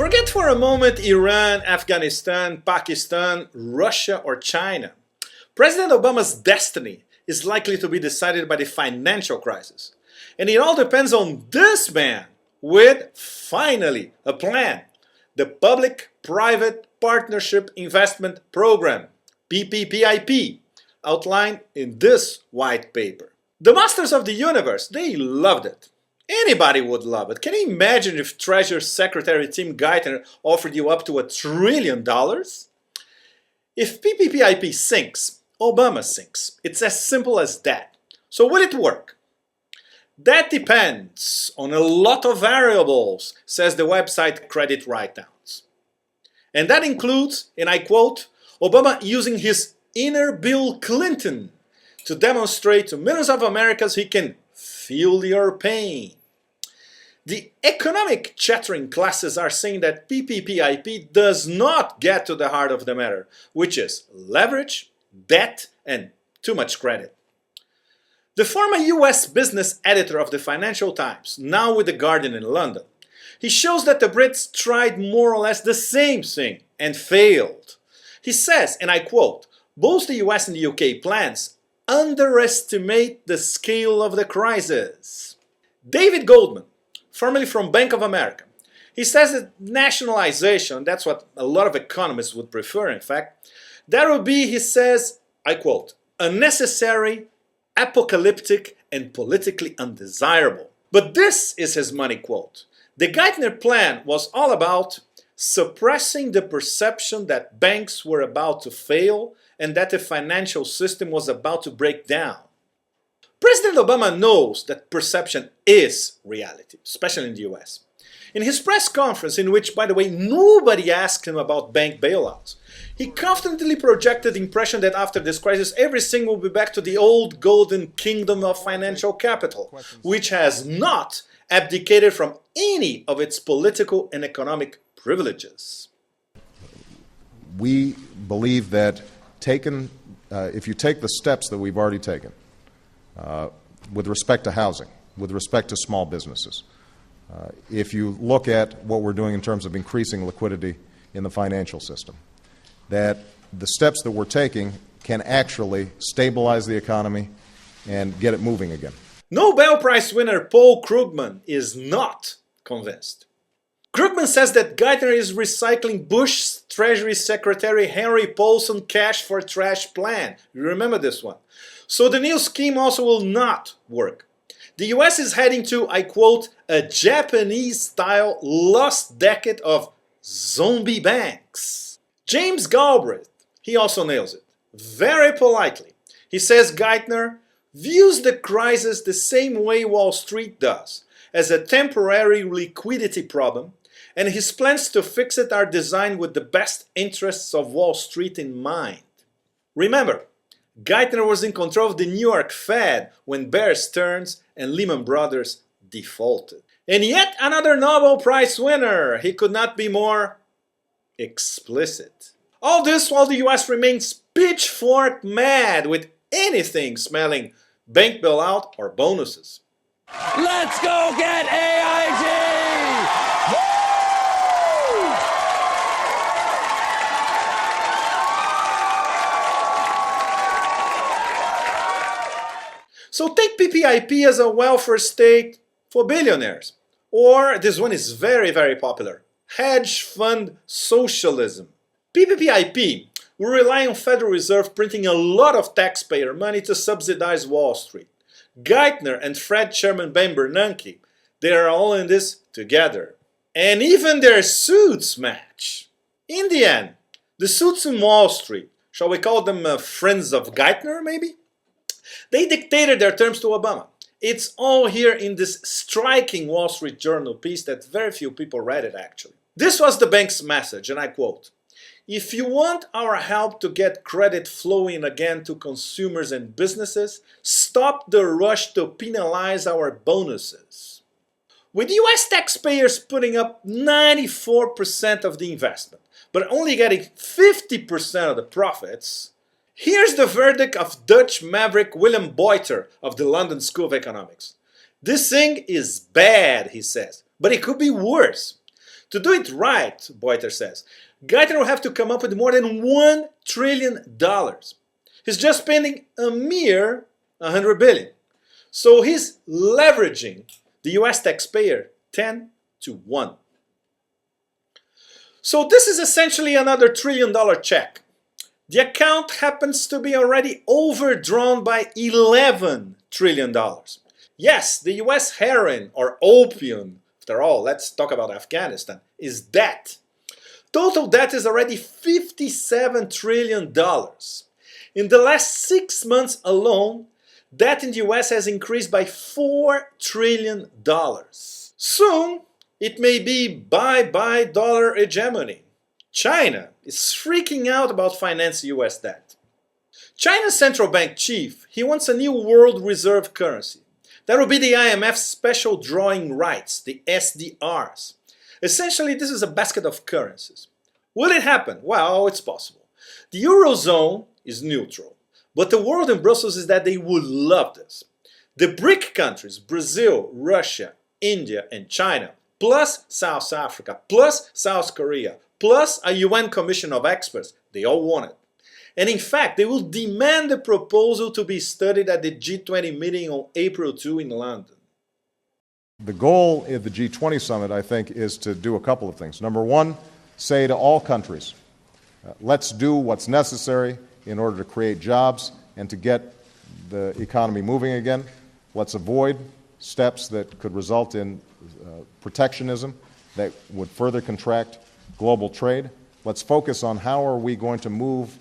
Forget for a moment Iran, Afghanistan, Pakistan, Russia, or China. President Obama's destiny is likely to be decided by the financial crisis. And it all depends on this man with, finally, a plan. The Public-Private Partnership Investment Program, PPPIP, outlined in this white paper. The masters of the universe, they loved it. Anybody would love it. Can you imagine if Treasury Secretary Tim Geithner offered you up to $1 trillion? If PPPIP sinks, Obama sinks. It's as simple as that. So will it work? That depends on a lot of variables, says the website Credit Write-Downs. And that includes, and I quote, Obama using his inner Bill Clinton to demonstrate to millions of Americans he can feel your pain. The economic chattering classes are saying that PPPIP does not get to the heart of the matter, which is leverage, debt, and too much credit. The former US business editor of the Financial Times, now with The Guardian in London, he shows that the Brits tried more or less the same thing and failed. He says, and I quote, both the US and the UK plans underestimate the scale of the crisis. David Goldman, formerly from Bank of America, he says that nationalization, that's what a lot of economists would prefer in fact, that would be, he says, I quote, unnecessary, apocalyptic, and politically undesirable. But this is his money quote. The Geithner plan was all about suppressing the perception that banks were about to fail and that the financial system was about to break down. President Obama knows that perception is reality, especially in the US. In his press conference, in which, by the way, nobody asked him about bank bailouts, he confidently projected the impression that after this crisis, everything will be back to the old golden kingdom of financial capital, which has not abdicated from any of its political and economic privileges. We believe that if you take the steps that we've already taken with respect to housing, with respect to small businesses, if you look at what we're doing in terms of increasing liquidity in the financial system, that the steps that we're taking can actually stabilize the economy and get it moving again. Nobel Prize winner Paul Krugman is not convinced. Krugman says that Geithner is recycling Bush's Treasury Secretary Henry Paulson cash for trash plan. You remember this one. So the new scheme also will not work. The US is heading to, I quote, a Japanese-style lost decade of zombie banks. James Galbraith, he also nails it, very politely. He says Geithner views the crisis the same way Wall Street does, as a temporary liquidity problem, and his plans to fix it are designed with the best interests of Wall Street in mind. Remember, Geithner was in control of the New York Fed when Bear Stearns and Lehman Brothers defaulted. And yet another Nobel Prize winner. He could not be more explicit. All this while the US remains pitchfork mad with anything smelling bank bailout or bonuses. Let's go get AIG! So take PPIP as a welfare state for billionaires. Or, this one is very, very popular, hedge fund socialism. PPPIP will rely on Federal Reserve printing a lot of taxpayer money to subsidize Wall Street. Geithner and Fed Chairman Ben Bernanke, they are all in this together. And even their suits match. In the end, the suits in Wall Street, shall we call them friends of Geithner maybe? They dictated their terms to Obama. It's all here in this striking Wall Street Journal piece that very few people read it actually. This was the bank's message, and I quote, "If you want our help to get credit flowing again to consumers and businesses, stop the rush to penalize our bonuses." With US taxpayers putting up 94% of the investment, but only getting 50% of the profits, here's the verdict of Dutch maverick Willem Buiter of the London School of Economics. This thing is bad, he says, but it could be worse. To do it right, Geithner says, Geithner will have to come up with more than $1 trillion. He's just spending a mere $100 billion. So he's leveraging the US taxpayer 10 to 1. So this is essentially another $1 trillion check. The account happens to be already overdrawn by $11 trillion. Yes, the US heroin or opium, after all, let's talk about Afghanistan, is debt. Total debt is already $57 trillion. In the last 6 months alone, debt in the US has increased by $4 trillion. Soon, it may be bye-bye dollar hegemony. China is freaking out about financing US debt. China's central bank chief, he wants a new world reserve currency. That will be the IMF's special drawing rights, the SDRs. Essentially, this is a basket of currencies. Will it happen? Well, it's possible. The Eurozone is neutral, but the word in Brussels is that they would love this. The BRIC countries, Brazil, Russia, India, and China, plus South Africa, plus South Korea, plus a UN commission of experts, they all want it. And in fact, they will demand the proposal to be studied at the G20 meeting on April 2 in London. The goal of the G20 summit, I think, is to do a couple of things. Number one, say to all countries, let's do what's necessary in order to create jobs and to get the economy moving again. Let's avoid steps that could result in protectionism that would further contract global trade. Let's focus on how are we going to move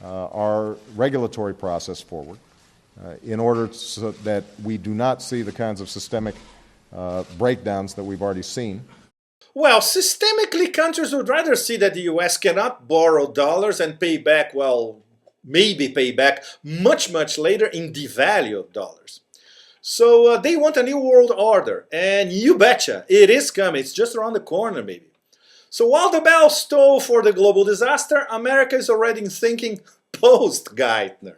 our regulatory process forward in order so that we do not see the kinds of systemic breakdowns that we've already seen. Well, systemically, countries would rather see that the US cannot borrow dollars and pay back, well, maybe pay back much, much later in devalued dollars. So they want a new world order, and you betcha, it is coming. It's just around the corner, maybe. So while the bells toll for the global disaster, America is already thinking post-Geithner.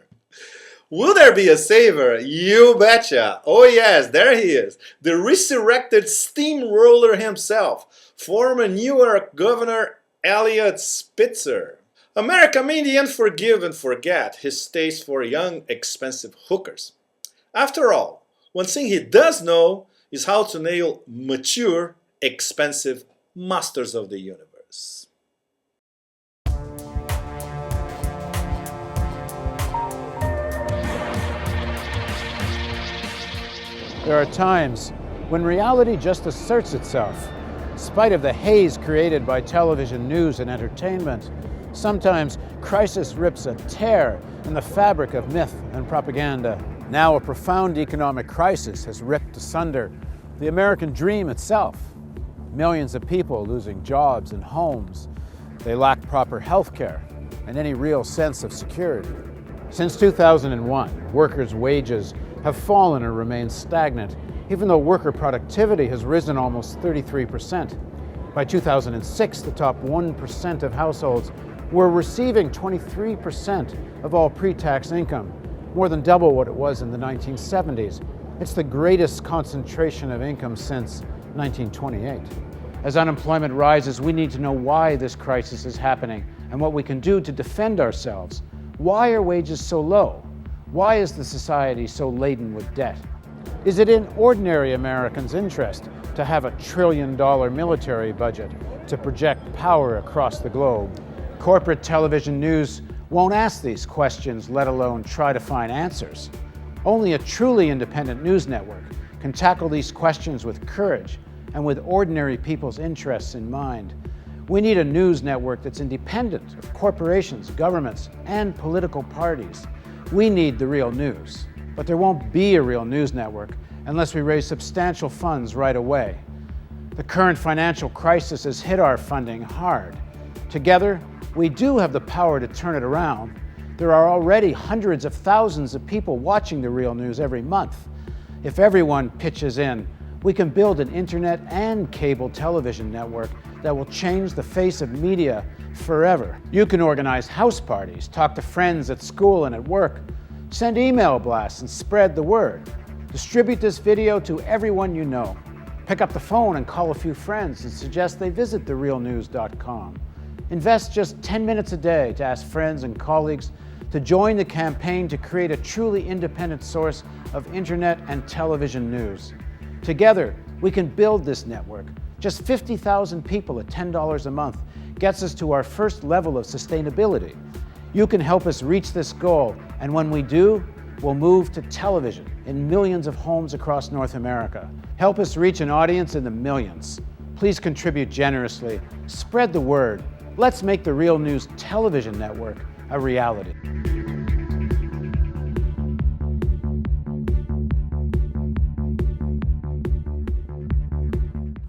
Will there be a savior? You betcha. Oh yes, there he is. The resurrected steamroller himself, former New York Governor Eliot Spitzer. America may in the end forgive and forget his taste for young, expensive hookers. After all, one thing he does know is how to nail mature, expensive masters of the universe. There are times when reality just asserts itself, in spite of the haze created by television news and entertainment. Sometimes crisis rips a tear in the fabric of myth and propaganda. Now a profound economic crisis has ripped asunder the American dream itself. Millions of people losing jobs and homes. They lack proper health care and any real sense of security. Since 2001, workers' wages have fallen or remained stagnant, even though worker productivity has risen almost 33%. By 2006, the top 1% of households were receiving 23% of all pre-tax income, more than double what it was in the 1970s. It's the greatest concentration of income since 1928. As unemployment rises, we need to know why this crisis is happening and what we can do to defend ourselves. Why are wages so low? Why is the society so laden with debt? Is it in ordinary Americans' interest to have a $1 trillion military budget to project power across the globe? Corporate television news won't ask these questions, let alone try to find answers. Only a truly independent news network can tackle these questions with courage and with ordinary people's interests in mind. We need a news network that's independent of corporations, governments, and political parties. We need the real news. But there won't be a real news network unless we raise substantial funds right away. The current financial crisis has hit our funding hard. Together, we do have the power to turn it around. There are already hundreds of thousands of people watching the real news every month. If everyone pitches in, we can build an internet and cable television network that will change the face of media forever. You can organize house parties, talk to friends at school and at work, send email blasts and spread the word. Distribute this video to everyone you know. Pick up the phone and call a few friends and suggest they visit therealnews.com. Invest just 10 minutes a day to ask friends and colleagues to join the campaign to create a truly independent source of internet and television news. Together, we can build this network. Just 50,000 people at $10 a month gets us to our first level of sustainability. You can help us reach this goal, and when we do, we'll move to television in millions of homes across North America. Help us reach an audience in the millions. Please contribute generously. Spread the word. Let's make the Real News television network a reality.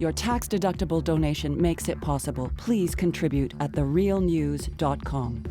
Your tax-deductible donation makes it possible. Please contribute at therealnews.com.